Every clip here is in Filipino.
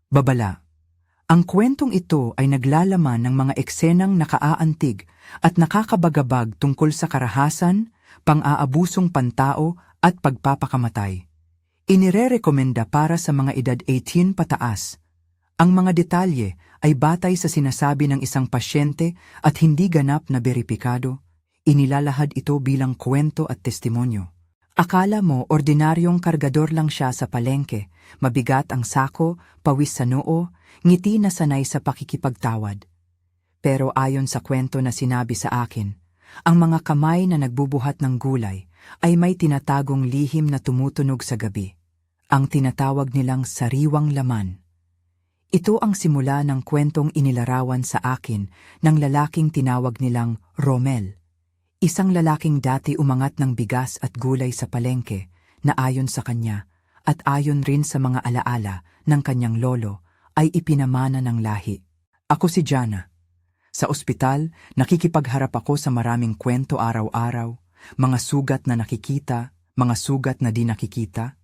Babala. Ang kwentong ito ay naglalaman ng mga eksenang nakaaantig at nakakabagabag tungkol sa karahasan, pang-aabusong pantao at pagpapakamatay. Inirerekomenda para sa mga edad 18 pataas. Ang mga detalye ay batay sa sinasabi ng isang pasyente at hindi ganap na beripikado. Inilalahad ito bilang kwento at testimonyo. Akala mo ordinaryong kargador lang siya sa palengke, mabigat ang sako, pawis sa noo, ngiti na sanay sa pakikipagtawad. Pero ayon sa kwento na sinabi sa akin, ang mga kamay na nagbubuhat ng gulay ay may tinatagong lihim na tumutunog sa gabi. Ang tinatawag nilang sariwang laman. Ito ang simula ng kwentong inilarawan sa akin ng lalaking tinawag nilang Romel. Isang lalaking dati umangat ng bigas at gulay sa palengke na ayon sa kanya at ayon rin sa mga alaala ng kanyang lolo ay ipinamana ng lahi. Ako si Jana. Sa ospital, nakikipagharap ako sa maraming kwento araw-araw, mga sugat na nakikita, mga sugat na di nakikita.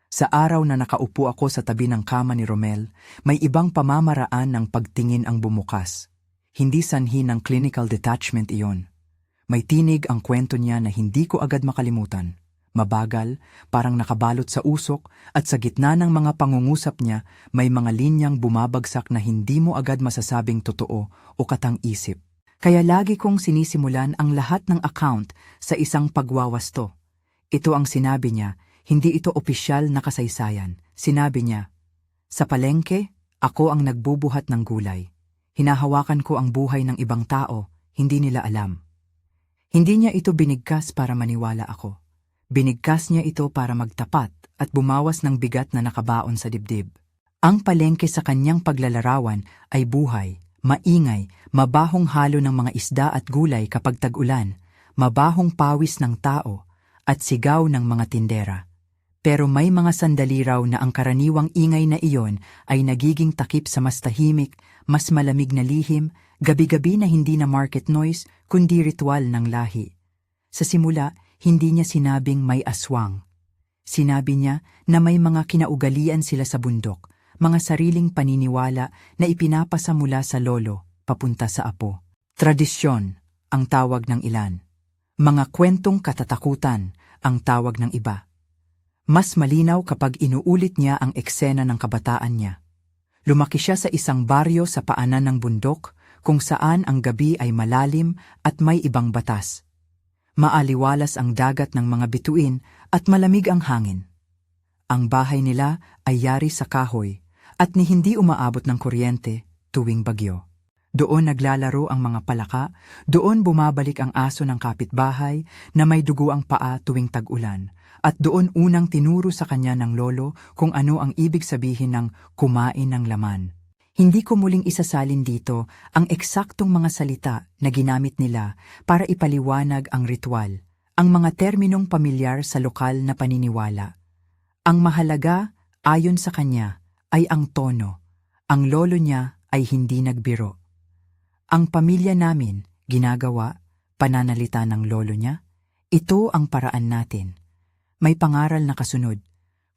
Sa araw na nakaupo ako sa tabi ng kama ni Romel, may ibang pamamaraan ng pagtingin ang bumukas. Hindi sanhi ng clinical detachment iyon. May tinig ang kwento niya na hindi ko agad makalimutan. Mabagal, parang nakabalot sa usok, at sa gitna ng mga pangungusap niya, may mga linyang bumabagsak na hindi mo agad masasabing totoo o katang-isip. Kaya lagi kong sinisimulan ang lahat ng account sa isang pagwawasto. Ito ang sinabi niya, hindi ito opisyal na kasaysayan. Sinabi niya, sa palengke, ako ang nagbubuhat ng gulay. Hinahawakan ko ang buhay ng ibang tao, hindi nila alam. Hindi niya ito binigkas para maniwala ako. Binigkas niya ito para magtapat at bumawas ng bigat na nakabaon sa dibdib. Ang palengke sa kanyang paglalarawan ay buhay, maingay, mabahong halo ng mga isda at gulay kapag tag-ulan, mabahong pawis ng tao, at sigaw ng mga tindera. Pero may mga sandali raw na ang karaniwang ingay na iyon ay nagiging takip sa mas tahimik, mas malamig na lihim, gabi-gabi na hindi na market noise, kundi ritual ng lahi. Sa simula, hindi niya sinabing may aswang. Sinabi niya na may mga kinaugalian sila sa bundok, mga sariling paniniwala na ipinapasa mula sa lolo, papunta sa apo. Tradisyon, ang tawag ng ilan. Mga kwentong katatakutan, ang tawag ng iba. Mas malinaw kapag inuulit niya ang eksena ng kabataan niya. Lumaki siya sa isang baryo sa paanan ng bundok, kung saan ang gabi ay malalim at may ibang batas. Maaliwalas ang dagat ng mga bituin at malamig ang hangin. Ang bahay nila ay yari sa kahoy at ni hindi umaabot ng kuryente tuwing bagyo. Doon naglalaro ang mga palaka, doon bumabalik ang aso ng kapitbahay na may dugo ang paa tuwing tag-ulan, at doon unang tinuro sa kanya ng lolo kung ano ang ibig sabihin ng kumain ng laman. Hindi ko muling isasalin dito ang eksaktong mga salita na ginamit nila para ipaliwanag ang ritual, ang mga terminong pamilyar sa lokal na paniniwala. Ang mahalaga, ayon sa kanya, ay ang tono. Ang lolo niya ay hindi nagbiro. Ang pamilya namin, ginagawa, pananalita ng lolo niya, ito ang paraan natin. May pangaral na kasunod.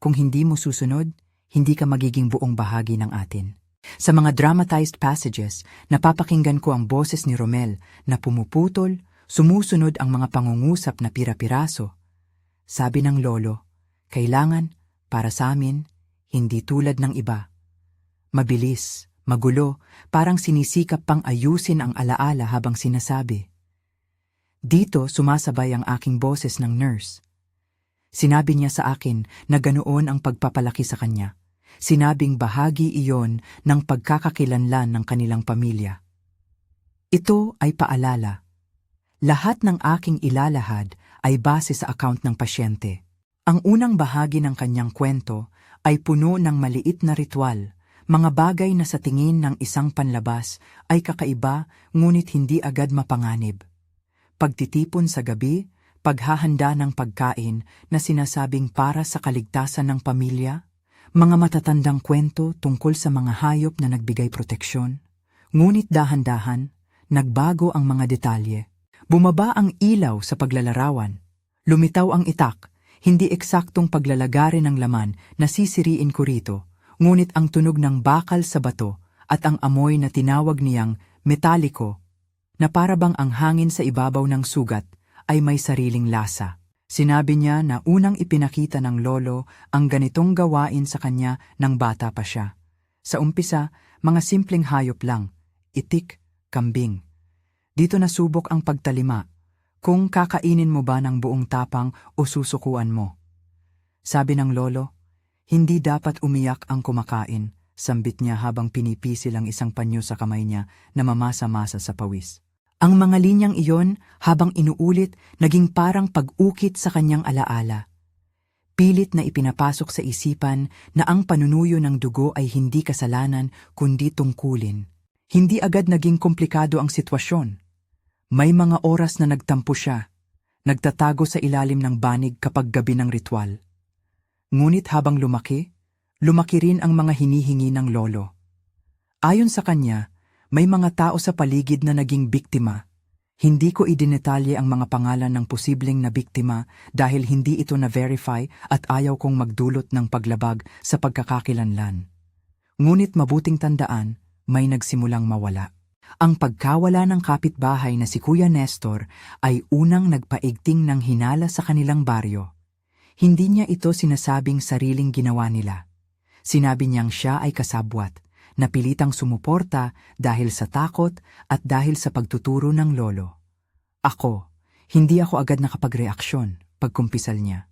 Kung hindi mo susunod, hindi ka magiging buong bahagi ng atin. Sa mga dramatized passages, napapakinggan ko ang boses ni Romel na pumuputol, sumusunod ang mga pangungusap na pira-piraso. Sabi ng lolo, kailangan, para sa amin, hindi tulad ng iba. Mabilis, magulo, parang sinisikap pang ayusin ang alaala habang sinasabi. Dito sumasabay ang aking boses ng nurse. Sinabi niya sa akin na ganoon ang pagpapalaki sa kanya. Sinabing bahagi iyon ng pagkakakilanlan ng kanilang pamilya. Ito ay paalala. Lahat ng aking ilalahad ay base sa account ng pasyente. Ang unang bahagi ng kanyang kwento ay puno ng maliit na ritual, mga bagay na sa tingin ng isang panlabas ay kakaiba ngunit hindi agad mapanganib. Pagtitipon sa gabi, paghahanda ng pagkain na sinasabing para sa kaligtasan ng pamilya, mga matatandang kwento tungkol sa mga hayop na nagbigay proteksyon, ngunit dahan-dahan, nagbago ang mga detalye. Bumaba ang ilaw sa paglalarawan. Lumitaw ang itak, hindi eksaktong paglalagari ng laman na sisiriin ko rito, Ngunit ang tunog ng bakal sa bato at ang amoy na tinawag niyang metaliko, na parabang ang hangin sa ibabaw ng sugat, ay may sariling lasa. Sinabi niya na unang ipinakita ng lolo ang ganitong gawain sa kanya nang bata pa siya. Sa umpisa, mga simpleng hayop lang, itik, kambing. Dito nasubok ang pagtalima, kung kakainin mo ba ng buong tapang o susukuan mo. Sabi ng lolo, hindi dapat umiyak ang kumakain, sambit niya habang pinipisil ang isang panyo sa kamay niya na mamasa-masa sa pawis. Ang mga linyang iyon, habang inuulit, naging parang pag-ukit sa kanyang alaala. Pilit na ipinapasok sa isipan na ang panunuyo ng dugo ay hindi kasalanan kundi tungkulin. Hindi agad naging komplikado ang sitwasyon. May mga oras na nagtampo siya, nagtatago sa ilalim ng banig kapag gabi ng ritual. Ngunit habang lumaki rin ang mga hinihingi ng lolo. Ayon sa kanya, may mga tao sa paligid na naging biktima. Hindi ko idinetalye ang mga pangalan ng posibleng na biktima dahil hindi ito na-verify at ayaw kong magdulot ng paglabag sa pagkakakilanlan. Ngunit mabuting tandaan, may nagsimulang mawala. Ang pagkawala ng kapitbahay na si Kuya Nestor ay unang nagpaigting ng hinala sa kanilang baryo. Hindi niya ito sinasabing sariling ginawa nila. Sinabi niyang siya ay kasabwat, napilitang sumuporta dahil sa takot at dahil sa pagtuturo ng lolo. Hindi ako agad nakapagreaksyon pagkumpisal niya.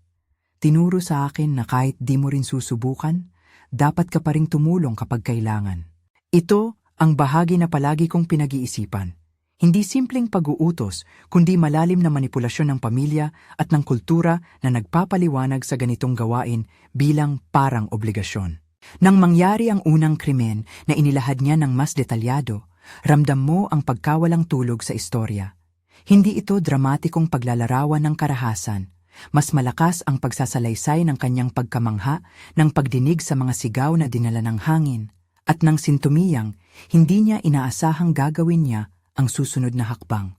Tinuro sa akin na kahit di mo rin susubukan, dapat ka pa ring tumulong kapag kailangan. Ito ang bahagi na palagi kong pinag-iisipan. Hindi simpleng pag-uutos, kundi malalim na manipulasyon ng pamilya at ng kultura na nagpapaliwanag sa ganitong gawain bilang parang obligasyon. Nang mangyari ang unang krimen na inilahad niya ng mas detalyado, ramdam mo ang pagkawalang tulog sa istorya. Hindi ito dramatikong paglalarawan ng karahasan. Mas malakas ang pagsasalaysay ng kanyang pagkamangha ng pagdinig sa mga sigaw na dinala ng hangin at ng sintumiyang hindi niya inaasahang gagawin niya ang susunod na hakbang.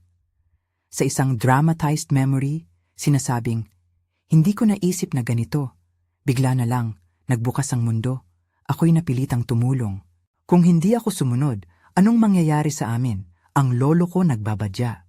Sa isang dramatized memory, sinasabing, hindi ko naisip na ganito. Bigla na lang, nagbukas ang mundo. Ako'y napilitang tumulong. Kung hindi ako sumunod, anong mangyayari sa amin? Ang lolo ko nagbabadya.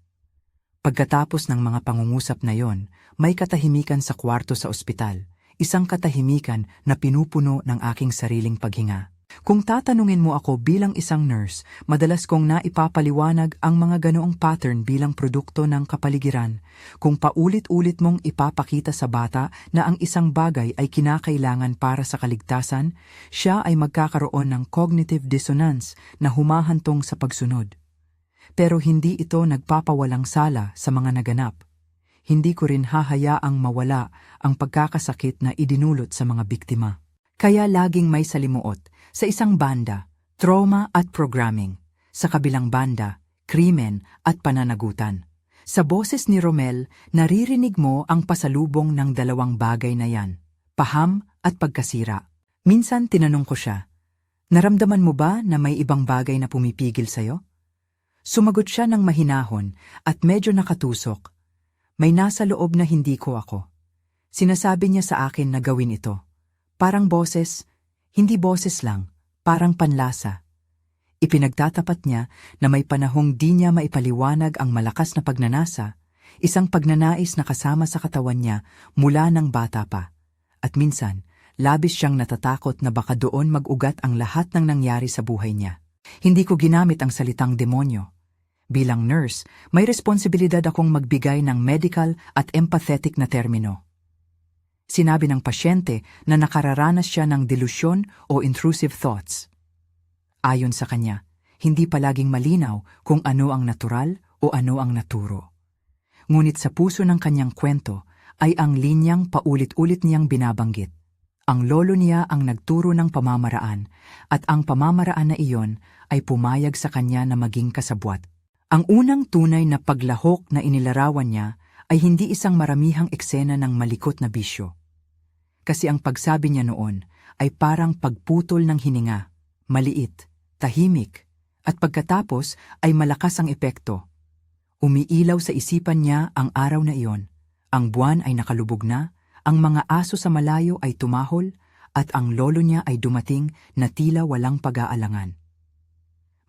Pagkatapos ng mga pangungusap na yon, may katahimikan sa kwarto sa ospital. Isang katahimikan na pinupuno ng aking sariling paghinga. Kung tatanungin mo ako bilang isang nurse, madalas kong naipapaliwanag ang mga ganoong pattern bilang produkto ng kapaligiran. Kung paulit-ulit mong ipapakita sa bata na ang isang bagay ay kinakailangan para sa kaligtasan, siya ay magkakaroon ng cognitive dissonance na humahantong sa pagsunod. Pero hindi ito nagpapawalang sala sa mga naganap. Hindi ko rin hahayaang mawala ang pagkakasakit na idinulot sa mga biktima. Kaya laging may salimuot. Sa isang banda, trauma at programming. Sa kabilang banda, krimen at pananagutan. Sa boses ni Romel, naririnig mo ang pasalubong ng dalawang bagay na yan, paham at pagkasira. Minsan tinanong ko siya, naramdaman mo ba na may ibang bagay na pumipigil sa'yo? Sumagot siya ng mahinahon at medyo nakatusok. May nasa loob na hindi ko ako. Sinasabi niya sa akin na gawin ito. Parang boses, hindi boses lang, parang panlasa. Ipinagtatapat niya na may panahong di niya maipaliwanag ang malakas na pagnanasa, isang pagnanais na kasama sa katawan niya mula ng bata pa. At minsan, labis siyang natatakot na baka doon mag-ugat ang lahat ng nangyari sa buhay niya. Hindi ko ginamit ang salitang demonyo. Bilang nurse, may responsibilidad akong magbigay ng medical at empathetic na termino. Sinabi ng pasyente na nakararanas siya ng delusyon o intrusive thoughts. Ayon sa kanya, hindi palaging malinaw kung ano ang natural o ano ang naturo. Ngunit sa puso ng kanyang kwento ay ang linyang paulit-ulit niyang binabanggit. Ang lolo niya ang nagturo ng pamamaraan at ang pamamaraan na iyon ay pumayag sa kanya na maging kasabwat. Ang unang tunay na paglahok na inilarawan niya ay hindi isang maramihang eksena ng malikot na bisyo. Kasi ang pagsabi niya noon ay parang pagputol ng hininga, maliit, tahimik, at pagkatapos ay malakas ang epekto. Umiilaw sa isipan niya ang araw na iyon, ang buwan ay nakalubog na, ang mga aso sa malayo ay tumahol, at ang lolo niya ay dumating na tila walang pag-aalangan.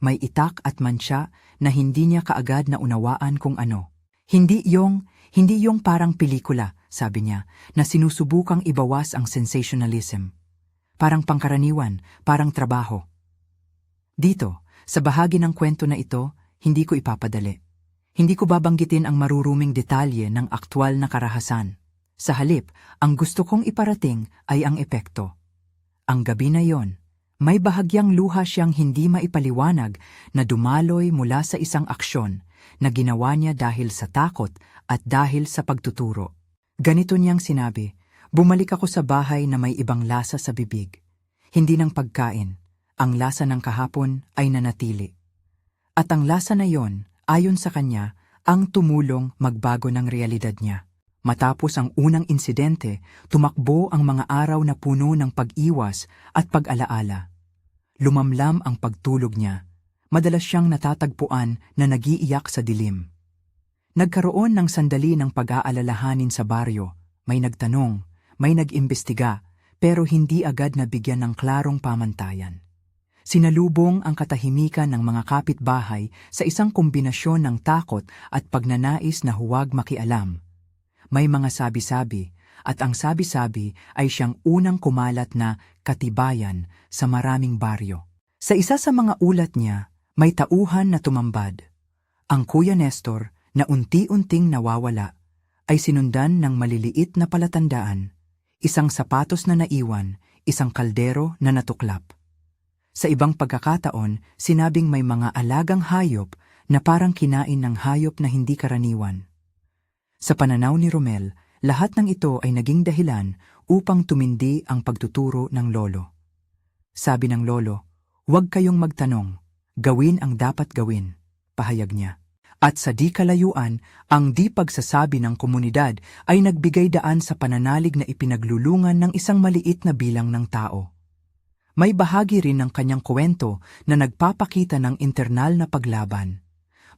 May itak at mantsa na hindi niya kaagad na unawaan kung ano. Hindi yung parang pelikula, sabi niya, na sinusubukang ibawas ang sensationalism. Parang pangkaraniwan, parang trabaho. Dito, sa bahagi ng kwento na ito, hindi ko ipapadali. Hindi ko babanggitin ang maruruming detalye ng aktwal na karahasan. Sa halip, ang gusto kong iparating ay ang epekto. Ang gabi na yon, may bahagyang luha siyang hindi maipaliwanag na dumaloy mula sa isang aksyon na ginawa niya dahil sa takot at dahil sa pagtuturo. Ganito niyang sinabi, "Bumalik ako sa bahay na may ibang lasa sa bibig. Hindi ng pagkain, ang lasa ng kahapon ay nanatili." At ang lasa na yon, ayon sa kanya, ang tumulong magbago ng realidad niya. Matapos ang unang insidente, tumakbo ang mga araw na puno ng pag-iwas at pag-alaala. Lumamlam ang pagtulog niya. Madalas siyang natatagpuan na nagiiyak sa dilim. Nagkaroon ng sandali ng pag-aalalahanin sa baryo. May nagtanong, may nag-imbestiga, pero hindi agad nabigyan ng klarong pamantayan. Sinalubong ang katahimikan ng mga kapitbahay sa isang kombinasyon ng takot at pagnanais na huwag makialam. May mga sabi-sabi, at ang sabi-sabi ay siyang unang kumalat na katibayan sa maraming baryo. Sa isa sa mga ulat niya, may tauhan na tumambad. Ang Kuya Nestor na unti-unting nawawala ay sinundan ng maliliit na palatandaan, isang sapatos na naiwan, isang kaldero na natuklap. Sa ibang pagkakataon, sinabing may mga alagang hayop na parang kinain ng hayop na hindi karaniwan. Sa pananaw ni Romel, lahat ng ito ay naging dahilan upang tumindi ang pagtuturo ng lolo. Sabi ng lolo, "Huwag kayong magtanong, gawin ang dapat gawin," pahayag niya. At sa di kalayuan, ang di pagsasabi ng komunidad ay nagbigay daan sa pananalig na ipinaglulungan ng isang maliit na bilang ng tao. May bahagi rin ng kanyang kwento na nagpapakita ng internal na paglaban.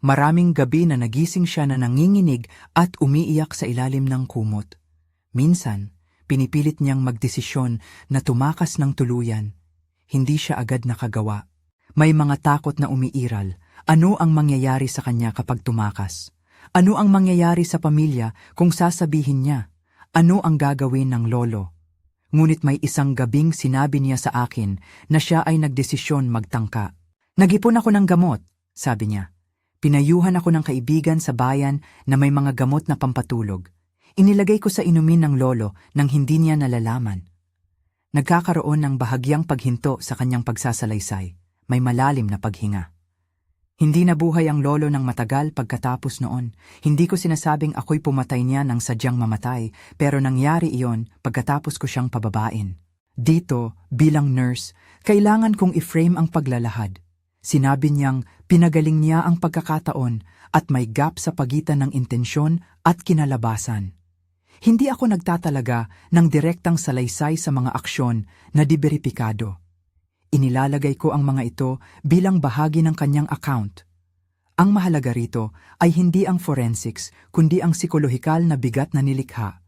Maraming gabi na nagising siya na nanginginig at umiiyak sa ilalim ng kumot. Minsan, pinipilit niyang magdesisyon na tumakas ng tuluyan. Hindi siya agad nakagawa. May mga takot na umiiral. Ano ang mangyayari sa kanya kapag tumakas? Ano ang mangyayari sa pamilya kung sasabihin niya? Ano ang gagawin ng lolo? Ngunit may isang gabing sinabi niya sa akin na siya ay nagdesisyon magtangka. "Nag-ipon ako ng gamot," sabi niya. "Pinayuhan ako ng kaibigan sa bayan na may mga gamot na pampatulog. Inilagay ko sa inumin ng lolo nang hindi niya nalalaman." Nagkakaroon ng bahagyang paghinto sa kanyang pagsasalaysay. May malalim na paghinga. "Hindi nabuhay ang lolo ng matagal pagkatapos noon. Hindi ko sinasabing ako'y pumatay niya ng sadyang mamatay, pero nangyari iyon pagkatapos ko siyang pababain. Dito, bilang nurse, kailangan kong i-frame ang paglalahad. Sinabi niyang pinagaling niya ang pagkakataon at may gap sa pagitan ng intensyon at kinalabasan. Hindi ako nagtatalaga ng direktang salaysay sa mga aksyon na diberipikado. Inilalagay ko ang mga ito bilang bahagi ng kanyang account. Ang mahalaga rito ay hindi ang forensics, kundi ang psikolohikal na bigat na nilikha.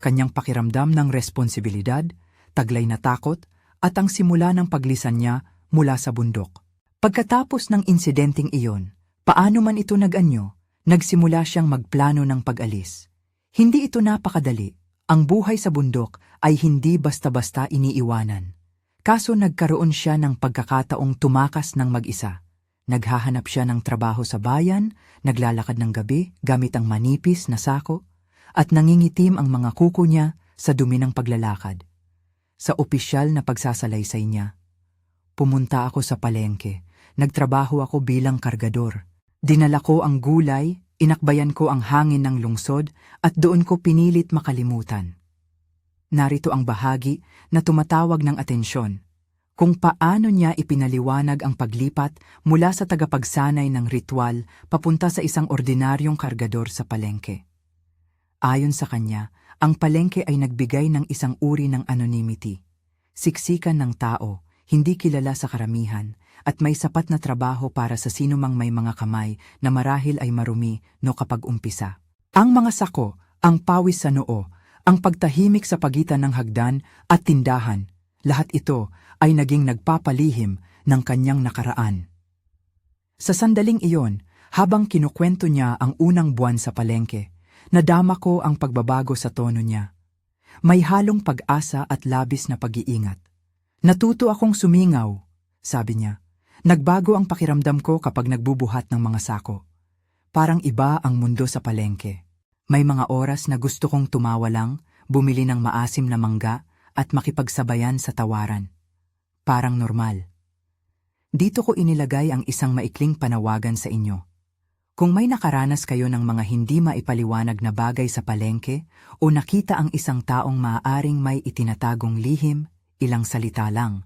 Kanyang pakiramdam ng responsibilidad, taglay na takot, at ang simula ng paglisan niya mula sa bundok. Pagkatapos ng insidenteng iyon, paano man ito nag-anyo, nagsimula siyang magplano ng pag-alis. Hindi ito napakadali. Ang buhay sa bundok ay hindi basta-basta iniiwanan. Kaso nagkaroon siya ng pagkakataong tumakas ng mag-isa. Naghahanap siya ng trabaho sa bayan, naglalakad ng gabi gamit ang manipis na sako, at nangingitim ang mga kuko niya sa dumi ng paglalakad. Sa opisyal na pagsasalaysay niya, "Pumunta ako sa palengke. Nagtrabaho ako bilang kargador. Dinala ko ang gulay, inakbayan ko ang hangin ng lungsod, at doon ko pinilit makalimutan." Narito ang bahagi na tumatawag ng atensyon. Kung paano niya ipinaliwanag ang paglipat mula sa tagapagsanay ng ritual papunta sa isang ordinaryong kargador sa palengke. Ayon sa kanya, ang palengke ay nagbigay ng isang uri ng anonymity. Siksikan ng tao, hindi kilala sa karamihan, at may sapat na trabaho para sa sinumang may mga kamay na marahil ay marumi no kapag umpisa. Ang mga sako, ang pawis sa noo, ang pagtahimik sa pagitan ng hagdan at tindahan, Lahat ito ay naging nagpapalihim ng kanyang nakaraan. Sa sandaling iyon, habang kinukwento niya ang unang buwan sa palengke, nadama ko ang pagbabago sa tono niya. May halong pag-asa at labis na pag-iingat. Natuto akong sumingaw, sabi niya. Nagbago ang pakiramdam ko kapag nagbubuhat ng mga sako. Parang iba ang mundo sa palengke. May mga oras na gusto kong tumawa lang, bumili ng maasim na mangga at makipagsabayan sa tawaran. Parang normal. Dito ko inilagay ang isang maikling panawagan sa inyo. Kung may nakaranas kayo ng mga hindi maipaliwanag na bagay sa palengke o nakita ang isang taong maaaring may itinatagong lihim, ilang salita lang.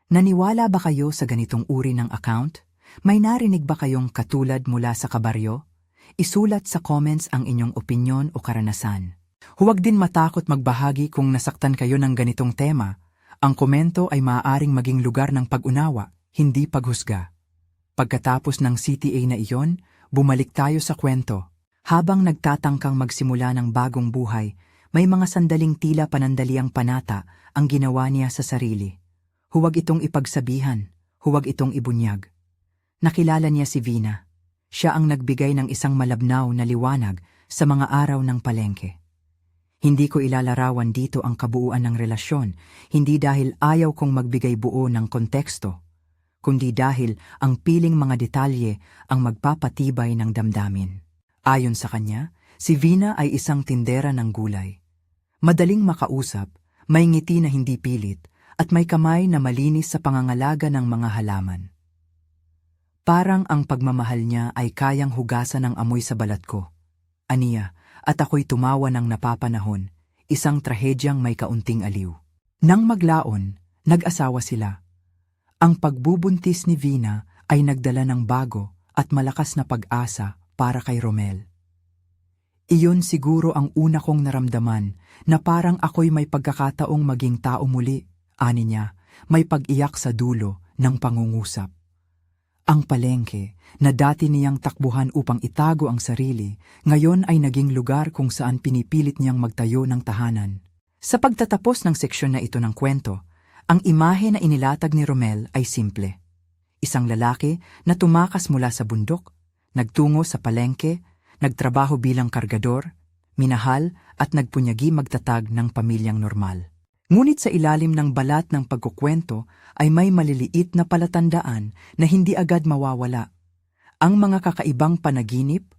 Naniwala ba kayo sa ganitong uri ng account? May narinig ba kayong katulad mula sa kabaryo? Isulat sa comments ang inyong opinyon o karanasan. Huwag din matakot magbahagi kung nasaktan kayo ng ganitong tema. Ang komento ay maaaring maging lugar ng pag-unawa, hindi paghusga. Pagkatapos ng CTA na iyon, bumalik tayo sa kwento. Habang nagtatangkang magsimula ng bagong buhay, may mga sandaling tila panandaliang panata ang ginawa niya sa sarili. Huwag itong ipagsabihan, huwag itong ibunyag. Nakilala niya si Vina. Siya ang nagbigay ng isang malabnaw na liwanag sa mga araw ng palengke. Hindi ko ilalarawan dito ang kabuuan ng relasyon, hindi dahil ayaw kong magbigay buo ng konteksto, kundi dahil ang piling mga detalye ang magpapatibay ng damdamin. Ayon sa kanya, si Vina ay isang tindera ng gulay. Madaling makausap, may ngiti na hindi pilit, at may kamay na malinis sa pangangalaga ng mga halaman. Parang ang pagmamahal niya ay kayang hugasan ng amoy sa balat ko. Aniya, at ako'y tumawa ng napapanahon, isang trahedyang may kaunting aliw. Nang maglaon, nag-asawa sila. Ang pagbubuntis ni Vina ay nagdala ng bago at malakas na pag-asa para kay Romel. Iyon siguro ang una kong naramdaman na parang ako'y may pagkakataong maging tao muli. Ani niya, may pag-iyak sa dulo ng pangungusap. Ang palengke, na dati niyang takbuhan upang itago ang sarili, ngayon ay naging lugar kung saan pinipilit niyang magtayo ng tahanan. Sa pagtatapos ng seksyon na ito ng kwento, ang imahe na inilatag ni Romel ay simple. Isang lalaki na tumakas mula sa bundok, nagtungo sa palengke, nagtrabaho bilang kargador, minahal at nagpunyagi magtatag ng pamilyang normal. Ngunit sa ilalim ng balat ng pagkukwento ay may maliliit na palatandaan na hindi agad mawawala. Ang mga kakaibang panaginip,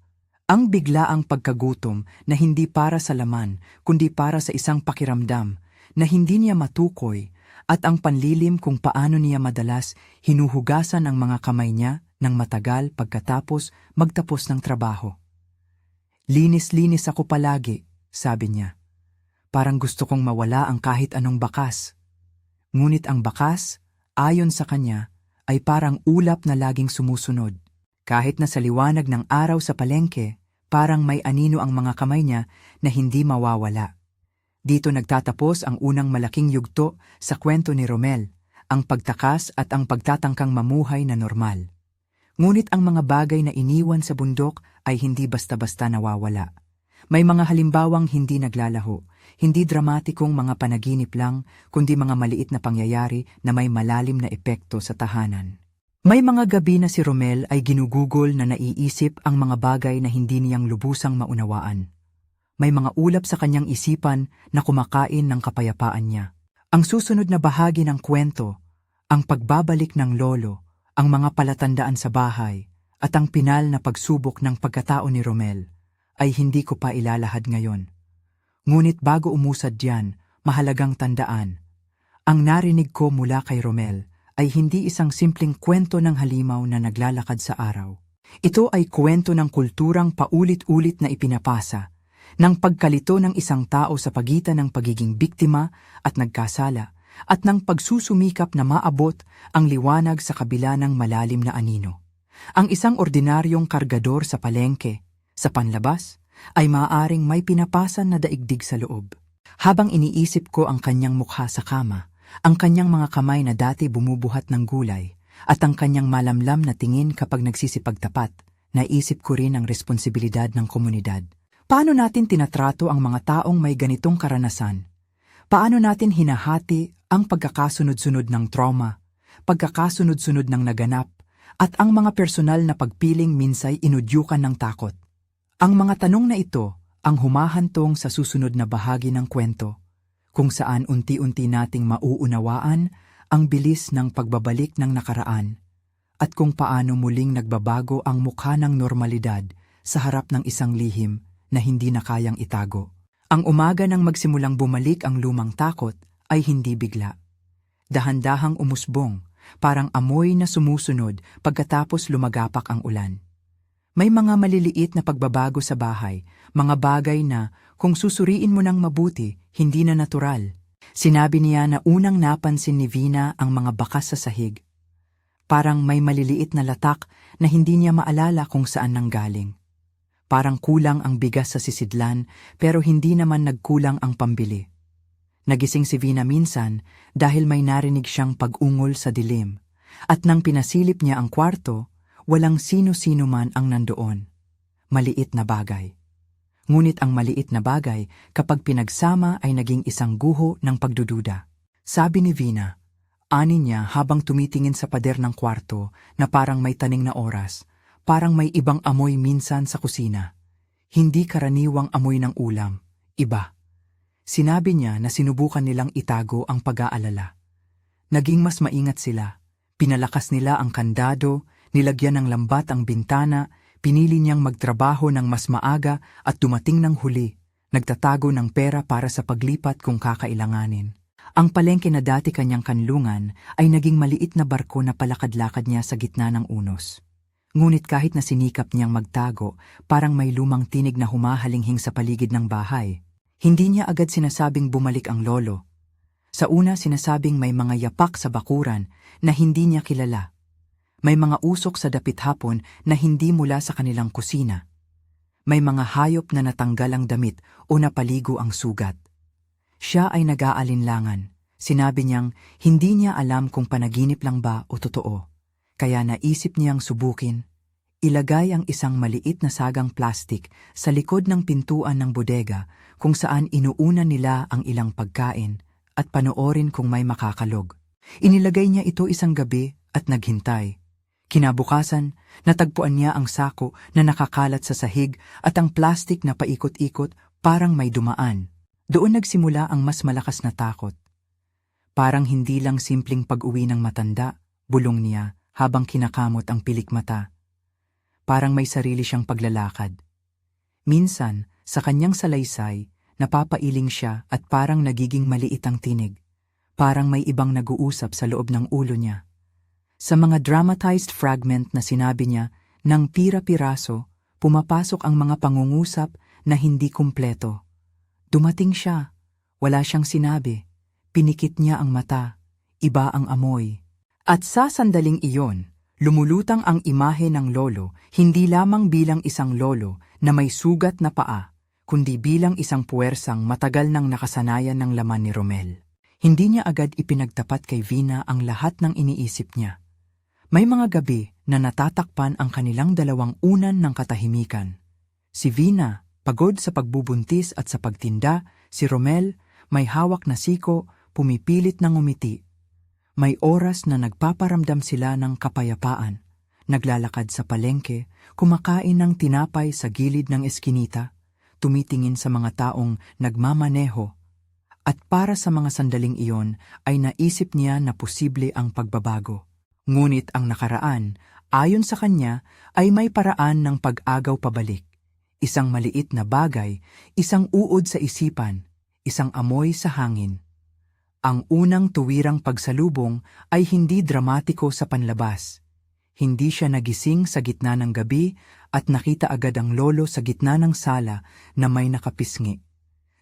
ang biglaang pagkagutom na hindi para sa laman kundi para sa isang pakiramdam na hindi niya matukoy, at ang panlilim kung paano niya madalas hinuhugasan ang mga kamay niya ng matagal pagkatapos magtapos ng trabaho. Linis-linis ako palagi, sabi niya. Parang gusto kong mawala ang kahit anong bakas. Ngunit ang bakas, ayon sa kanya, ay parang ulap na laging sumusunod. Kahit na sa liwanag ng araw sa palengke, parang may anino ang mga kamay niya na hindi mawawala. Dito nagtatapos ang unang malaking yugto sa kwento ni Romel, ang pagtakas at ang pagtatangkang mamuhay na normal. Ngunit ang mga bagay na iniwan sa bundok ay hindi basta-basta nawawala. May mga halimbawang hindi naglalaho, hindi dramatikong mga panaginip lang, kundi mga maliit na pangyayari na may malalim na epekto sa tahanan. May mga gabi na si Romel ay ginugugol na naiisip ang mga bagay na hindi niyang lubusang maunawaan. May mga ulap sa kanyang isipan na kumakain ng kapayapaan niya. Ang susunod na bahagi ng kwento, ang pagbabalik ng lolo, ang mga palatandaan sa bahay, at ang pinal na pagsubok ng pagkatao ni Romel, ay hindi ko pa ilalahad ngayon. Ngunit bago umusad diyan, mahalagang tandaan. Ang narinig ko mula kay Romel ay hindi isang simpleng kwento ng halimaw na naglalakad sa araw. Ito ay kwento ng kulturang paulit-ulit na ipinapasa, ng pagkalito ng isang tao sa pagitan ng pagiging biktima at nagkasala, at ng pagsusumikap na maabot ang liwanag sa kabila ng malalim na anino. Ang isang ordinaryong kargador sa palengke, sa panlabas, ay maaaring may pinapasan na daigdig sa loob. Habang iniisip ko ang kanyang mukha sa kama, ang kanyang mga kamay na dati bumubuhat ng gulay, at ang kanyang malamlam na tingin kapag nagsisipagtapat, naisip ko rin ang responsibilidad ng komunidad. Paano natin tinatrato ang mga taong may ganitong karanasan? Paano natin hinahati Ang pagkakasunod-sunod ng trauma, pagkakasunod-sunod ng naganap, at ang mga personal na pagpiling minsay inudyukan ng takot. Ang mga tanong na ito ang humahantong sa susunod na bahagi ng kwento, kung saan unti-unti nating mauunawaan ang bilis ng pagbabalik ng nakaraan at kung paano muling nagbabago ang mukha ng normalidad sa harap ng isang lihim na hindi na kayang itago. Ang umaga nang magsimulang bumalik ang lumang takot ay hindi bigla. Dahan-dahang umusbong, parang amoy na sumusunod pagkatapos lumagapak ang ulan. May mga maliliit na pagbabago sa bahay, mga bagay na kung susuriin mo ng mabuti, hindi na natural. Sinabi niya na unang napansin ni Vina ang mga bakas sa sahig. Parang may maliliit na latak na hindi niya maalala kung saan nanggaling. Parang kulang ang bigas sa sisidlan pero hindi naman nagkulang ang pambili. Nagising si Vina minsan dahil may narinig siyang pag-ungol sa dilim. At nang pinasilip niya ang kwarto, walang sino-sino man ang nandoon. Maliit na bagay. Ngunit ang maliit na bagay kapag pinagsama ay naging isang guho ng pagdududa. Sabi ni Vina, ani niya habang tumitingin sa pader ng kwarto na parang may taning na oras, parang may ibang amoy minsan sa kusina. Hindi karaniwang amoy ng ulam, iba. Sinabi niya na sinubukan nilang itago ang pag-aalala. Naging mas maingat sila. Pinalakas nila ang kandado, nilagyan ng lambat ang bintana, pinili niyang magtrabaho ng mas maaga at dumating ng huli, nagtatago ng pera para sa paglipat kung kakailanganin. Ang palengke na dati kanyang kanlungan ay naging maliit na barko na palakad-lakad niya sa gitna ng unos. Ngunit kahit na sinikap niyang magtago, parang may lumang tinig na humahalinghing sa paligid ng bahay. Hindi niya agad sinasabing bumalik ang lolo. Sa una sinasabing may mga yapak sa bakuran na hindi niya kilala. May mga usok sa dapit hapon na hindi mula sa kanilang kusina. May mga hayop na natanggal ang damit o napaligo ang sugat. Siya ay nag-aalinlangan. Sinabi niyang hindi niya alam kung panaginip lang ba o totoo. Kaya naisip niyang subukin. Ilagay ang isang maliit na sagang plastik sa likod ng pintuan ng bodega kung saan inuuna nila ang ilang pagkain at panoorin kung may makakalog. Inilagay niya ito isang gabi at naghintay. Kinabukasan, natagpuan niya ang sako na nakakalat sa sahig at ang plastik na paikot-ikot parang may dumaan. Doon nagsimula ang mas malakas na takot. Parang hindi lang simpleng pag-uwi ng matanda, bulong niya habang kinakamot ang pilik mata. Parang may sarili siyang paglalakad. Minsan, sa kanyang salaysay, napapailing siya at parang nagiging maliit ang tinig. Parang may ibang nag-uusap sa loob ng ulo niya. Sa mga dramatized fragment na sinabi niya, ng pira-piraso, pumapasok ang mga pangungusap na hindi kumpleto. Dumating siya, wala siyang sinabi, pinikit niya ang mata, iba ang amoy. At sa sandaling iyon, lumulutang ang imahe ng lolo, hindi lamang bilang isang lolo na may sugat na paa, kundi bilang isang puwersang matagal nang nakasanayan ng laman ni Romel. Hindi niya agad ipinagtapat kay Vina ang lahat ng iniisip niya. May mga gabi na natatakpan ang kanilang dalawang unan ng katahimikan. Si Vina, pagod sa pagbubuntis at sa pagtinda, si Romel, may hawak na siko, pumipilit ng umiti. May oras na nagpaparamdam sila ng kapayapaan, naglalakad sa palengke, kumakain ng tinapay sa gilid ng eskinita, tumitingin sa mga taong nagmamaneho, at para sa mga sandaling iyon ay naisip niya na posible ang pagbabago. Ngunit ang nakaraan, ayon sa kanya, ay may paraan ng pag-agaw pabalik. Isang maliit na bagay, isang uod sa isipan, isang amoy sa hangin. Ang unang tuwirang pagsalubong ay hindi dramatiko sa panlabas. Hindi siya nagising sa gitna ng gabi at nakita agad ang lolo sa gitna ng sala na may nakapisngi.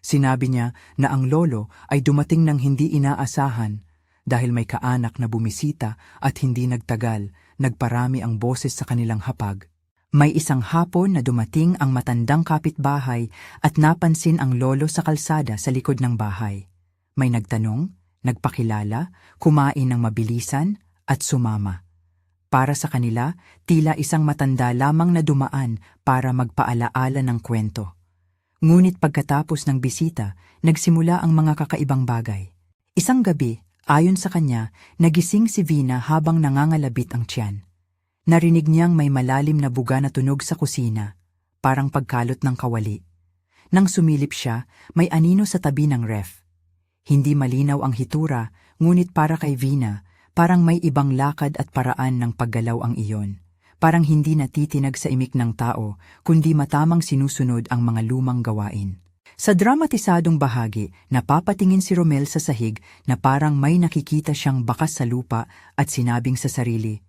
Sinabi niya na ang lolo ay dumating ng hindi inaasahan dahil may kaanak na bumisita at hindi nagtagal, nagparami ang boses sa kanilang hapag. May isang hapon na dumating ang matandang kapitbahay at napansin ang lolo sa kalsada sa likod ng bahay. May nagtanong, nagpakilala, kumain ng mabilisan at sumama. Para sa kanila, tila isang matanda lamang na dumaan para magpaalaala ng kwento. Ngunit pagkatapos ng bisita, nagsimula ang mga kakaibang bagay. Isang gabi, Ayon sa kanya, nagising si Vina habang nangangalabit ang tiyan. Narinig niyang may malalim na buga na tunog sa kusina, parang pagkalot ng kawali. Nang sumilip siya, may anino sa tabi ng ref. Hindi malinaw ang hitura, ngunit para kay Vina, parang may ibang lakad at paraan ng paggalaw ang iyon. Parang hindi natitinag sa imik ng tao, kundi matamang sinusunod ang mga lumang gawain. Sa dramatisadong bahagi, napapatingin si Romel sa sahig na parang may nakikita siyang bakas sa lupa at sinabing sa sarili,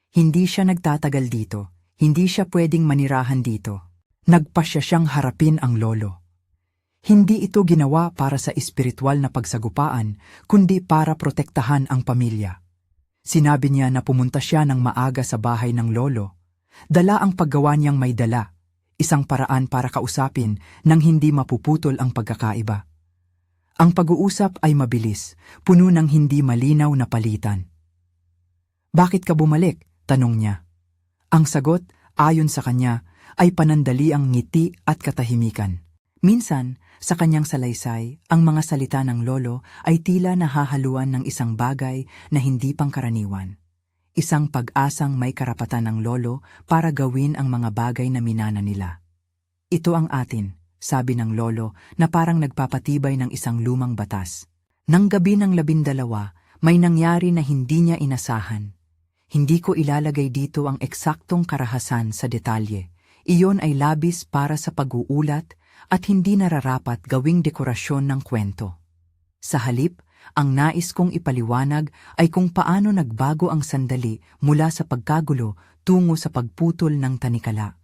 hindi siya nagtatagal dito, hindi siya pwedeng manirahan dito. Nagpasya siyang harapin ang lolo. Hindi ito ginawa para sa espiritual na pagsagupaan, kundi para protektahan ang pamilya. Sinabi niya na pumunta siya ng maaga sa bahay ng lolo. Dala ang paggawa niyang may dala. Isang paraan para kausapin nang hindi mapuputol ang pagkakaiba. Ang pag-uusap ay mabilis, puno ng hindi malinaw na palitan. Bakit ka bumalik? Tanong niya. Ang sagot, ayon sa kanya, ay panandaliang ngiti at katahimikan. Minsan, sa kanyang salaysay, ang mga salita ng lolo ay tila nahahaluan ng isang bagay na hindi pangkaraniwan. Isang pag-asang may karapatan ng lolo para gawin ang mga bagay na minana nila. Ito ang atin, sabi ng lolo na parang nagpapatibay ng isang lumang batas. Nang gabi ng 12, may nangyari na hindi niya inasahan. Hindi ko ilalagay dito ang eksaktong karahasan sa detalye. Iyon ay labis para sa pag-uulat at hindi nararapat gawing dekorasyon ng kwento. Sa halip, ang nais kong ipaliwanag ay kung paano nagbago ang sandali mula sa pagkagulo tungo sa pagputol ng tanikala.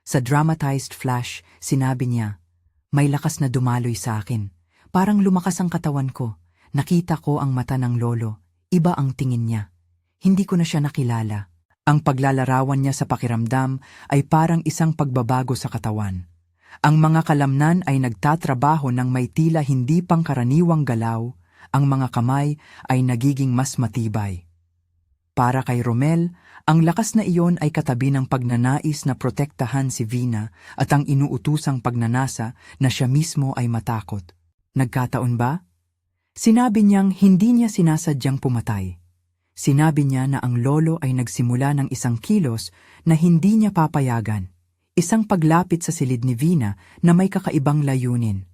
Sa dramatized flash, sinabi niya, may lakas na dumaloy sa akin. Parang lumakas ang katawan ko. Nakita ko ang mata ng lolo. Iba ang tingin niya. Hindi ko na siya nakilala. Ang paglalarawan niya sa pakiramdam ay parang isang pagbabago sa katawan. Ang mga kalamnan ay nagtatrabaho ng may tila hindi pangkaraniwang galaw. Ang mga kamay ay nagiging mas matibay. Para kay Romel, ang lakas na iyon ay katabi ng pagnanais na protektahan si Vina at ang inuutusang pagnanasa na siya mismo ay matakot. Nagkataon ba? Sinabi niyang hindi niya sinasadyang pumatay. Sinabi niya na ang lolo ay nagsimula ng isang kilos na hindi niya papayagan. Isang paglapit sa silid ni Vina na may kakaibang layunin.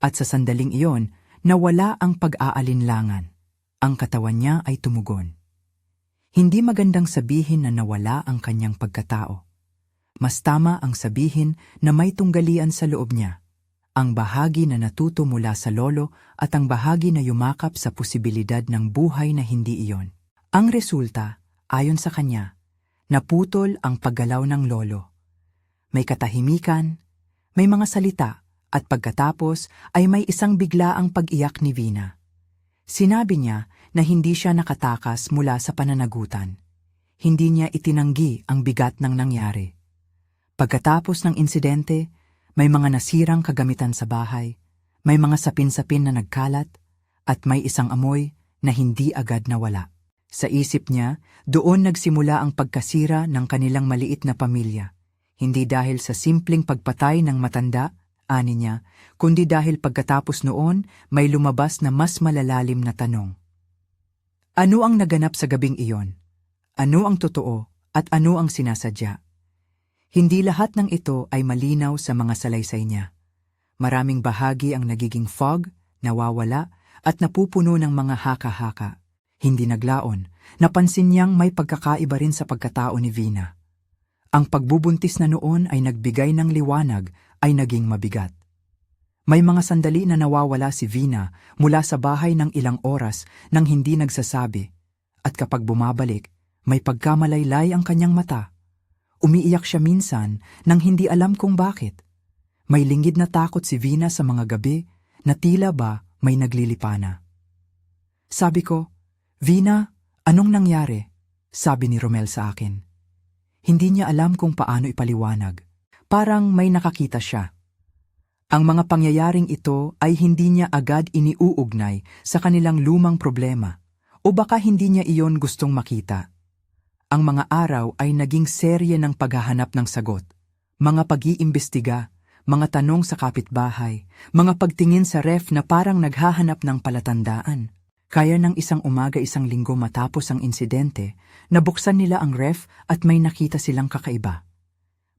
At sa sandaling iyon, nawala ang pag-aalinlangan. Ang katawan niya ay tumugon. Hindi magandang sabihin na nawala ang kanyang pagkatao. Mas tama ang sabihin na may tunggalian sa loob niya. Ang bahagi na natuto mula sa lolo at ang bahagi na yumakap sa posibilidad ng buhay na hindi iyon. Ang resulta, ayon sa kanya, naputol ang paggalaw ng lolo. May katahimikan, may mga salita, at pagkatapos ay may isang biglaang pag-iyak ni Vina. Sinabi niya na hindi siya nakatakas mula sa pananagutan. Hindi niya itinanggi ang bigat ng nangyari. Pagkatapos ng insidente, may mga nasirang kagamitan sa bahay, may mga sapin-sapin na nagkalat, at may isang amoy na hindi agad nawala. Sa isip niya, doon nagsimula ang pagkasira ng kanilang maliit na pamilya. Hindi dahil sa simpleng pagpatay ng matanda, ani niya, kundi dahil pagkatapos noon may lumabas na mas malalalim na tanong. Ano ang naganap sa gabing iyon? Ano ang totoo at ano ang sinasadya? Hindi lahat ng ito ay malinaw sa mga salaysay niya. Maraming bahagi ang nagiging fog, nawawala, at napupuno ng mga haka-haka. Hindi naglaon, napansin niyang may pagkakaiba rin sa pagkatao ni Vina. Ang pagbubuntis na noon ay nagbigay ng liwanag ay naging mabigat. May mga sandali na nawawala si Vina mula sa bahay ng ilang oras nang hindi nagsasabi, at kapag bumabalik, may pagkamalaylay ang kanyang mata. Umiiyak siya minsan nang hindi alam kung bakit. May lingid na takot si Vina sa mga gabi na tila ba may naglilipana. Sabi ko, Vina, anong nangyari? Sabi ni Romel sa akin. Hindi niya alam kung paano ipaliwanag. Parang may nakakita siya. Ang mga pangyayaring ito ay hindi niya agad iniuugnay sa kanilang lumang problema o baka hindi niya iyon gustong makita. Ang mga araw ay naging serye ng paghahanap ng sagot, mga pag-iimbestiga, mga tanong sa kapitbahay, mga pagtingin sa ref na parang naghahanap ng palatandaan. Kaya ng isang umaga isang linggo matapos ang insidente, nabuksan nila ang ref at may nakita silang kakaiba.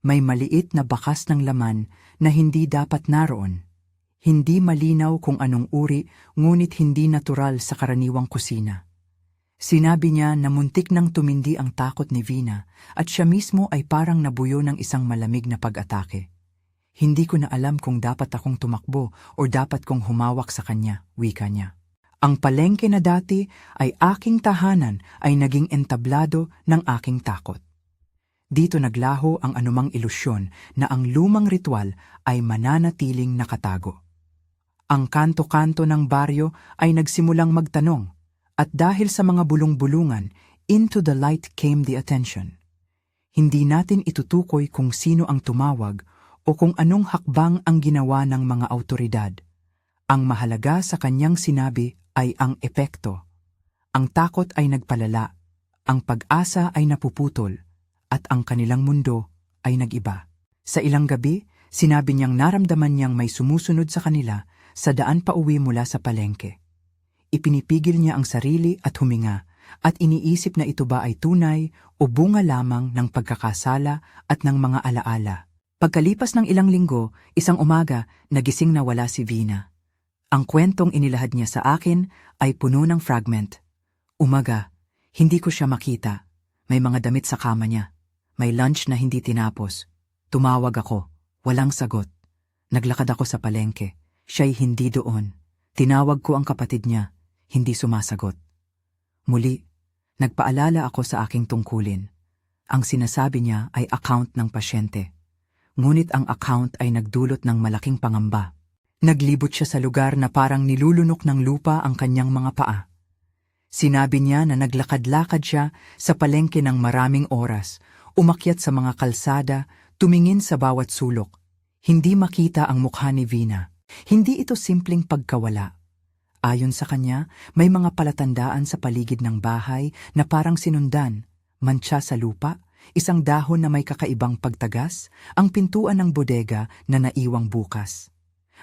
May maliit na bakas ng laman na hindi dapat naroon. Hindi malinaw kung anong uri, ngunit hindi natural sa karaniwang kusina. Sinabi niya na muntik nang tumindi ang takot ni Vina at siya mismo ay parang nabuyo ng isang malamig na pag-atake. Hindi ko na alam kung dapat akong tumakbo o dapat kong humawak sa kanya, wika niya. Ang palengke na dati ay aking tahanan ay naging entablado ng aking takot. Dito naglaho ang anumang ilusyon na ang lumang ritual ay mananatiling nakatago. Ang kanto-kanto ng baryo ay nagsimulang magtanong, at dahil sa mga bulong-bulungan, into the light came the attention. Hindi natin itutukoy kung sino ang tumawag o kung anong hakbang ang ginawa ng mga awtoridad. Ang mahalaga sa kanyang sinabi ay ang epekto. Ang takot ay nagpalala, ang pag-asa ay napuputol, at ang kanilang mundo ay nag-iba. Sa ilang gabi, sinabi niyang naramdaman niyang may sumusunod sa kanila sa daan pauwi mula sa palengke. Ipinipigil niya ang sarili at huminga, at iniisip na ito ba ay tunay o bunga lamang ng pagkakasala at ng mga alaala. Pagkalipas ng ilang linggo, isang umaga, nagising na wala si Vina. Ang kwentong inilahad niya sa akin ay puno ng fragment. Umaga, hindi ko siya makita. May mga damit sa kama niya. May lunch na hindi tinapos. Tumawag ako. Walang sagot. Naglakad ako sa palengke. Siya'y hindi doon. Tinawag ko ang kapatid niya. Hindi sumasagot. Muli, nagpaalala ako sa aking tungkulin. Ang sinasabi niya ay account ng pasyente. Ngunit ang account ay nagdulot ng malaking pangamba. Naglibot siya sa lugar na parang nilulunok ng lupa ang kanyang mga paa. Sinabi niya na naglakad-lakad siya sa palengke ng maraming oras, umakyat sa mga kalsada, tumingin sa bawat sulok. Hindi makita ang mukha ni Vina. Hindi ito simpleng pagkawala. Ayon sa kanya, may mga palatandaan sa paligid ng bahay na parang sinundan, mantsa sa lupa, isang dahon na may kakaibang pagtagas, ang pintuan ng bodega na naiwang bukas.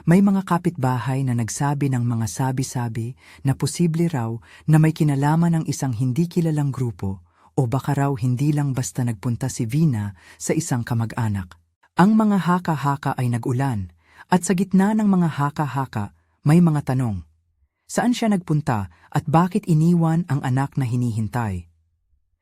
May mga kapitbahay na nagsabi ng mga sabi-sabi na posible raw na may kinalaman ng isang hindi kilalang grupo o baka raw hindi lang basta nagpunta si Vina sa isang kamag-anak. Ang mga haka-haka ay nag-ulan at sa gitna ng mga haka-haka may mga tanong. Saan siya nagpunta at bakit iniwan ang anak na hinihintay?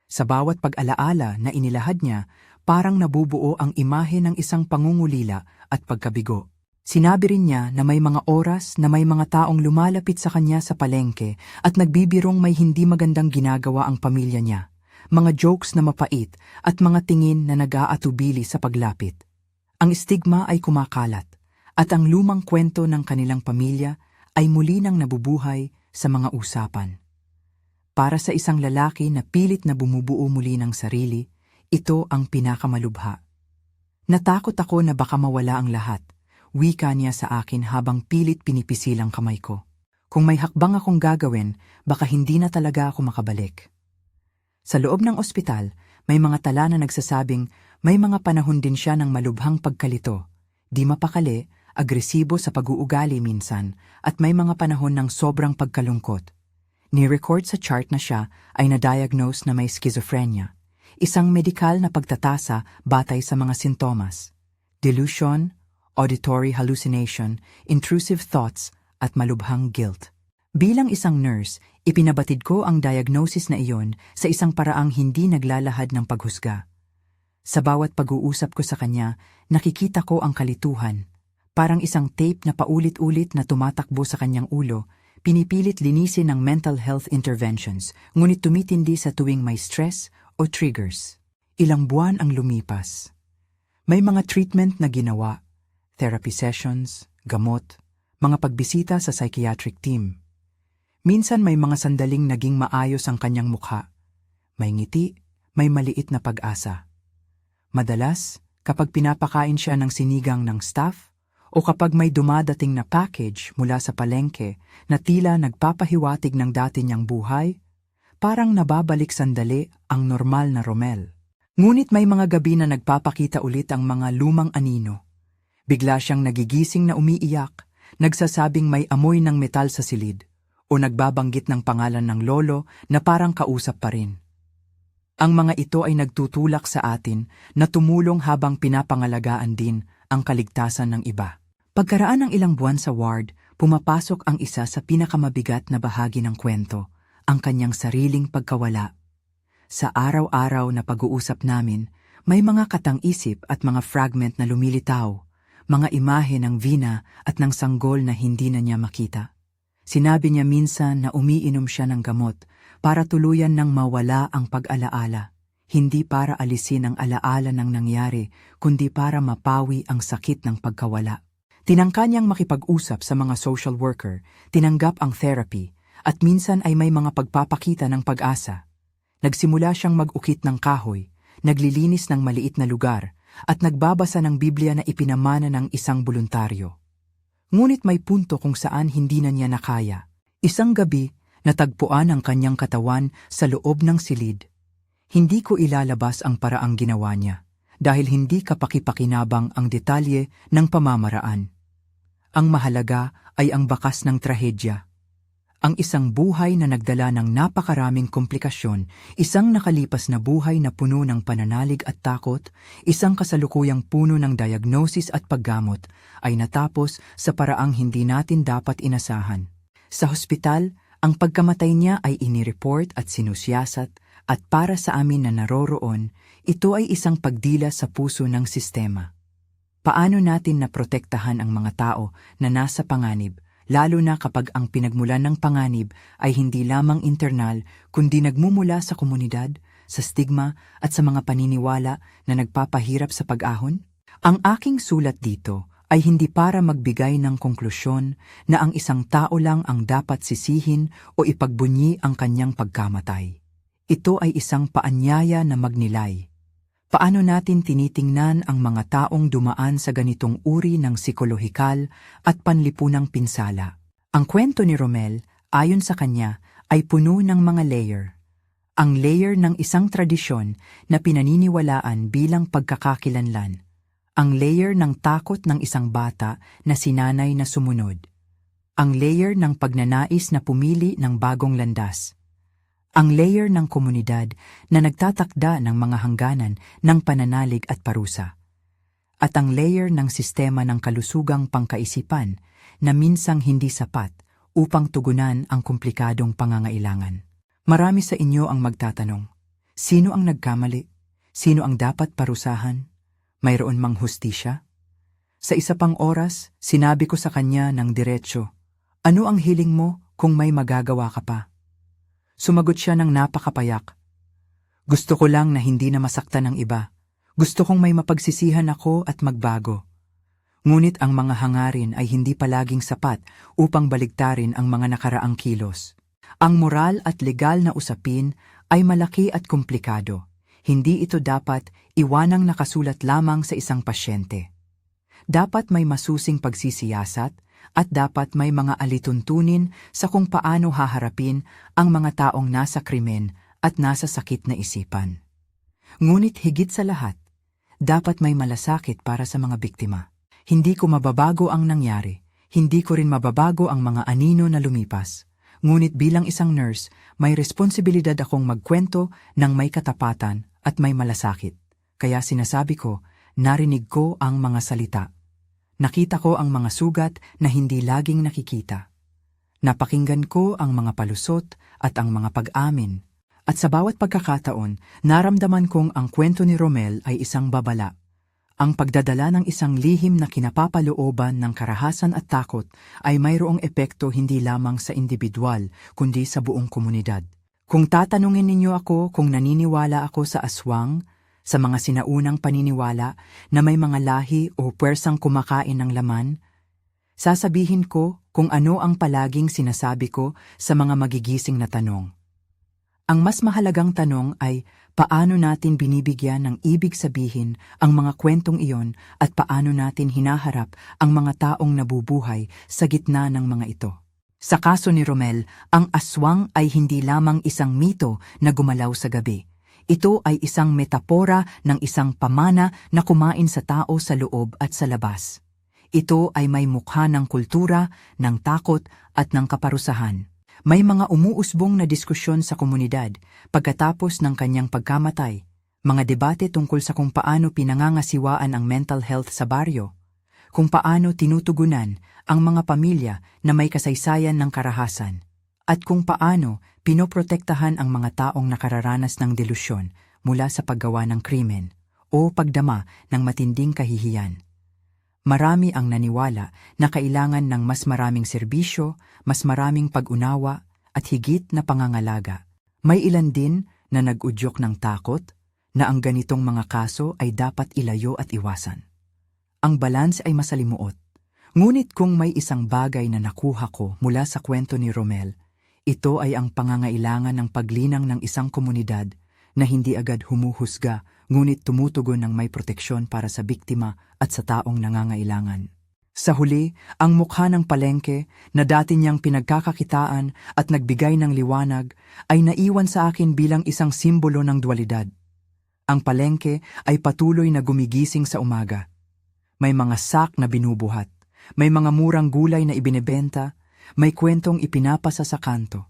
Sa bawat pag-alaala na inilahad niya, parang nabubuo ang imahe ng isang pangungulila at pagkabigo. Sinabi rin niya na may mga oras na may mga taong lumalapit sa kanya sa palengke at nagbibirong may hindi magandang ginagawa ang pamilya niya, mga jokes na mapait at mga tingin na nag-aatubili sa paglapit. Ang stigma ay kumakalat at ang lumang kwento ng kanilang pamilya ay muli nang nabubuhay sa mga usapan. Para sa isang lalaki na pilit na bumubuo muli ng sarili, ito ang pinakamalubha. Natakot ako na baka mawala ang lahat. Wika niya sa akin habang pilit pinipisilang kamay ko. Kung may hakbang akong gagawin, baka hindi na talaga ako makabalik. Sa loob ng ospital, may mga tala na nagsasabing may mga panahon din siya ng malubhang pagkalito, di mapakali, agresibo sa pag-uugali minsan, at may mga panahon ng sobrang pagkalungkot. Ni-record sa chart na siya ay na-diagnose na may schizophrenia, isang medikal na pagtatasa batay sa mga sintomas, delusion, auditory hallucination, intrusive thoughts, at malubhang guilt. Bilang isang nurse, ipinabatid ko ang diagnosis na iyon sa isang paraang hindi naglalahad ng paghusga. Sa bawat pag-uusap ko sa kanya, nakikita ko ang kalituhan. Parang isang tape na paulit-ulit na tumatakbo sa kanyang ulo, pinipilit linisin ng mental health interventions, ngunit tumitindi sa tuwing may stress o triggers. Ilang buwan ang lumipas. May mga treatment na ginawa, therapy sessions, gamot, mga pagbisita sa psychiatric team. Minsan may mga sandaling naging maayos ang kanyang mukha. May ngiti, may maliit na pag-asa. Madalas, kapag pinapakain siya ng sinigang ng staff, o kapag may dumadating na package mula sa palengke na tila nagpapahiwatig ng dati niyang buhay, parang nababalik sandali ang normal na Romel. Ngunit may mga gabi na nagpapakita ulit ang mga lumang anino. Bigla siyang nagigising na umiiyak, nagsasabing may amoy ng metal sa silid, o nagbabanggit ng pangalan ng lolo na parang kausap pa rin. Ang mga ito ay nagtutulak sa atin na tumulong habang pinapangalagaan din ang kaligtasan ng iba. Pagkaraan ng ilang buwan sa ward, pumapasok ang isa sa pinakamabigat na bahagi ng kwento, ang kanyang sariling pagkawala. Sa araw-araw na pag-uusap namin, may mga katang-isip at mga fragment na lumilitaw, mga imahe ng Vina at ng sanggol na hindi na niya makita. Sinabi niya minsan na umiinom siya ng gamot para tuluyan nang mawala ang pag-alaala, hindi para alisin ang alaala ng nangyari, kundi para mapawi ang sakit ng pagkawala. Tinangka niyang makipag-usap sa mga social worker, tinanggap ang therapy, at minsan ay may mga pagpapakita ng pag-asa. Nagsimula siyang mag-ukit ng kahoy, naglilinis ng maliit na lugar, at nagbabasa ng Biblia na ipinamana ng isang voluntaryo. Ngunit may punto kung saan hindi na niya nakaya. Isang gabi, natagpuan ang kanyang katawan sa loob ng silid. Hindi ko ilalabas ang paraang ginawa niya, dahil hindi kapakipakinabang ang detalye ng pamamaraan. Ang mahalaga ay ang bakas ng trahedya. Ang isang buhay na nagdala ng napakaraming komplikasyon, isang nakalipas na buhay na puno ng pananalig at takot, isang kasalukuyang puno ng diagnosis at paggamot, ay natapos sa paraang hindi natin dapat inasahan. Sa hospital, ang pagkamatay niya ay inireport at sinusiyasat, at para sa amin na naroroon, ito ay isang pagdila sa puso ng sistema. Paano natin naprotektahan ang mga tao na nasa panganib, lalo na kapag ang pinagmulan ng panganib ay hindi lamang internal kundi nagmumula sa komunidad, sa stigma at sa mga paniniwala na nagpapahirap sa pag-ahon? Ang aking sulat dito ay hindi para magbigay ng konklusyon na ang isang tao lang ang dapat sisihin o ipagbunyi ang kanyang pagkamatay. Ito ay isang paanyaya na magnilay. Paano natin tinitingnan ang mga taong dumaan sa ganitong uri ng psikolohikal at panlipunang pinsala? Ang kwento ni Romel, ayon sa kanya, ay puno ng mga layer. Ang layer ng isang tradisyon na pinaniniwalaan bilang pagkakakilanlan. Ang layer ng takot ng isang bata na sinanay na sumunod. Ang layer ng pagnanais na pumili ng bagong landas. Ang layer ng komunidad na nagtatakda ng mga hangganan ng pananalig at parusa. At ang layer ng sistema ng kalusugang pangkaisipan na minsang hindi sapat upang tugunan ang komplikadong pangangailangan. Marami sa inyo ang magtatanong, sino ang nagkamali? Sino ang dapat parusahan? Mayroon mang hustisya? Sa isa pang oras, sinabi ko sa kanya ng diretsyo, ano ang hiling mo kung may magagawa ka pa? Sumagot siya ng napakapayak. Gusto ko lang na hindi na masaktan ng iba. Gusto kong may mapagsisihan ako at magbago. Ngunit ang mga hangarin ay hindi palaging sapat upang baligtarin ang mga nakaraang kilos. Ang moral at legal na usapin ay malaki at komplikado. Hindi ito dapat iwanang nakasulat lamang sa isang pasyente. Dapat may masusing pagsisiyasat at dapat may mga alituntunin sa kung paano haharapin ang mga taong nasa krimen at nasa sakit na isipan. Ngunit higit sa lahat, dapat may malasakit para sa mga biktima. Hindi ko mababago ang nangyari, hindi ko rin mababago ang mga anino na lumipas. Ngunit bilang isang nurse, may responsibilidad akong magkwento ng may katapatan at may malasakit. Kaya sinasabi ko, narinig ko ang mga salita. Nakita ko ang mga sugat na hindi laging nakikita. Napakinggan ko ang mga palusot at ang mga pag-amin. At sa bawat pagkakataon, naramdaman kong ang kwento ni Romel ay isang babala. Ang pagdadala ng isang lihim na kinapapalooban ng karahasan at takot ay mayroong epekto hindi lamang sa individual, kundi sa buong komunidad. Kung tatanungin ninyo ako kung naniniwala ako sa aswang, sa mga sinaunang paniniwala na may mga lahi o puwersang kumakain ng laman, sasabihin ko kung ano ang palaging sinasabi ko sa mga magigising na tanong. Ang mas mahalagang tanong ay paano natin binibigyan ng ibig sabihin ang mga kwentong iyon at paano natin hinaharap ang mga taong nabubuhay sa gitna ng mga ito. Sa kaso ni Romel, ang aswang ay hindi lamang isang mito na gumalaw sa gabi. Ito ay isang metapora ng isang pamana na kumain sa tao sa loob at sa labas. Ito ay may mukha ng kultura, ng takot at ng kaparusahan. May mga umuusbong na diskusyon sa komunidad pagkatapos ng kanyang pagkamatay, mga debate tungkol sa kung paano pinangangasiwaan ang mental health sa baryo, kung paano tinutugunan ang mga pamilya na may kasaysayan ng karahasan, at kung paano pinoprotektahan ang mga taong nakararanas ng delusyon mula sa paggawa ng krimen o pagdama ng matinding kahihiyan. Marami ang naniwala na kailangan ng mas maraming serbisyo, mas maraming pag-unawa, at higit na pangangalaga. May ilan din na nag-udyok ng takot na ang ganitong mga kaso ay dapat ilayo at iwasan. Ang balance ay masalimuot. Ngunit kung may isang bagay na nakuha ko mula sa kwento ni Romel, ito ay ang pangangailangan ng paglinang ng isang komunidad na hindi agad humuhusga, ngunit tumutugon ng may proteksyon para sa biktima at sa taong nangangailangan. Sa huli, ang mukha ng palengke na dati niyang pinagkakakitaan at nagbigay ng liwanag ay naiwan sa akin bilang isang simbolo ng dualidad. Ang palengke ay patuloy na gumigising sa umaga. May mga sak na binubuhat, may mga murang gulay na ibinebenta, may kwentong ipinapasa sa kanto.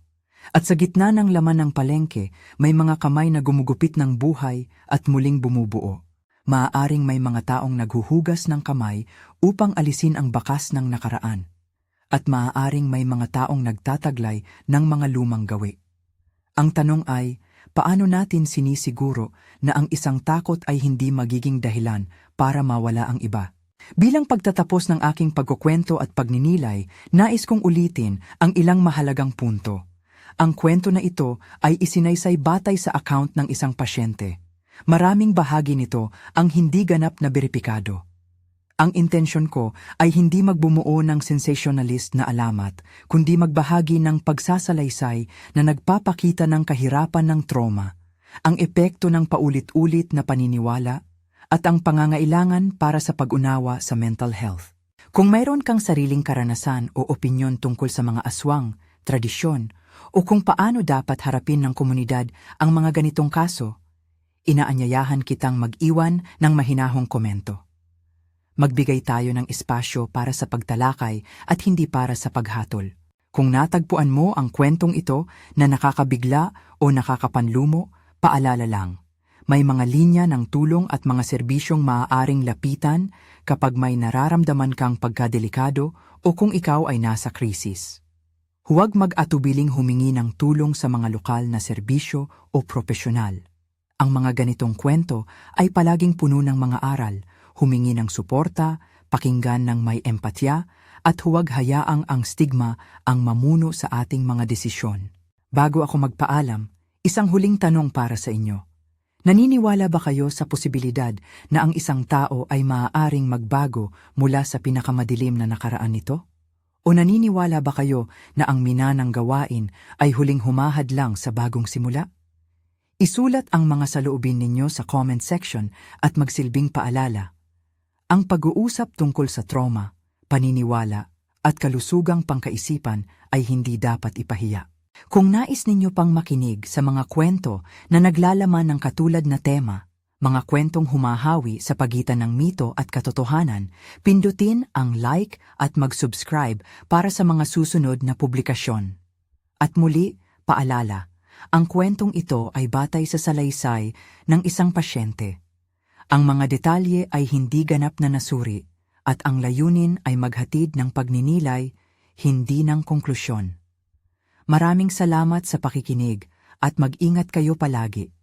At sa gitna ng laman ng palengke, may mga kamay na gumugupit ng buhay at muling bumubuo. Maaaring may mga taong naghuhugas ng kamay upang alisin ang bakas ng nakaraan. At maaaring may mga taong nagtataglay ng mga lumang gawi. Ang tanong ay, paano natin sinisiguro na ang isang takot ay hindi magiging dahilan para mawala ang iba? Bilang pagtatapos ng aking pagkukwento at pagninilay, nais kong ulitin ang ilang mahalagang punto. Ang kwento na ito ay isinaysay batay sa account ng isang pasyente. Maraming bahagi nito ang hindi ganap na beripikado. Ang intensyon ko ay hindi magbumuo ng sensationalist na alamat, kundi magbahagi ng pagsasalaysay na nagpapakita ng kahirapan ng trauma, ang epekto ng paulit-ulit na paniniwala, at ang pangangailangan para sa pag-unawa sa mental health. Kung mayroon kang sariling karanasan o opinyon tungkol sa mga aswang, tradisyon, o kung paano dapat harapin ng komunidad ang mga ganitong kaso, inaanyayahan kitang mag-iwan ng mahinahong komento. Magbigay tayo ng espasyo para sa pagtalakay at hindi para sa paghatol. Kung natagpuan mo ang kwentong ito na nakakabigla o nakakapanlumo, paalala lang. May mga linya ng tulong at mga serbisyong maaaring lapitan kapag may nararamdaman kang pagkadelikado o kung ikaw ay nasa krisis. Huwag mag-atubiling humingi ng tulong sa mga lokal na serbisyo o propesyonal. Ang mga ganitong kwento ay palaging puno ng mga aral, humingi ng suporta, pakinggan ng may empatya, at huwag hayaang ang stigma ang mamuno sa ating mga desisyon. Bago ako magpaalam, isang huling tanong para sa inyo. Naniniwala ba kayo sa posibilidad na ang isang tao ay maaaring magbago mula sa pinakamadilim na nakaraan nito? O naniniwala ba kayo na ang minanang gawain ay huling humahad lang sa bagong simula? Isulat ang mga saloobin ninyo sa comment section at magsilbing paalala. Ang pag-uusap tungkol sa trauma, paniniwala, at kalusugang pangkaisipan ay hindi dapat ipahiya. Kung nais ninyo pang makinig sa mga kwento na naglalaman ng katulad na tema, mga kwentong humahawi sa pagitan ng mito at katotohanan, pindutin ang like at mag-subscribe para sa mga susunod na publikasyon. At muli, paalala, ang kwentong ito ay batay sa salaysay ng isang pasyente. Ang mga detalye ay hindi ganap na nasuri at ang layunin ay maghatid ng pagninilay, hindi ng konklusyon. Maraming salamat sa pakikinig at mag-ingat kayo palagi.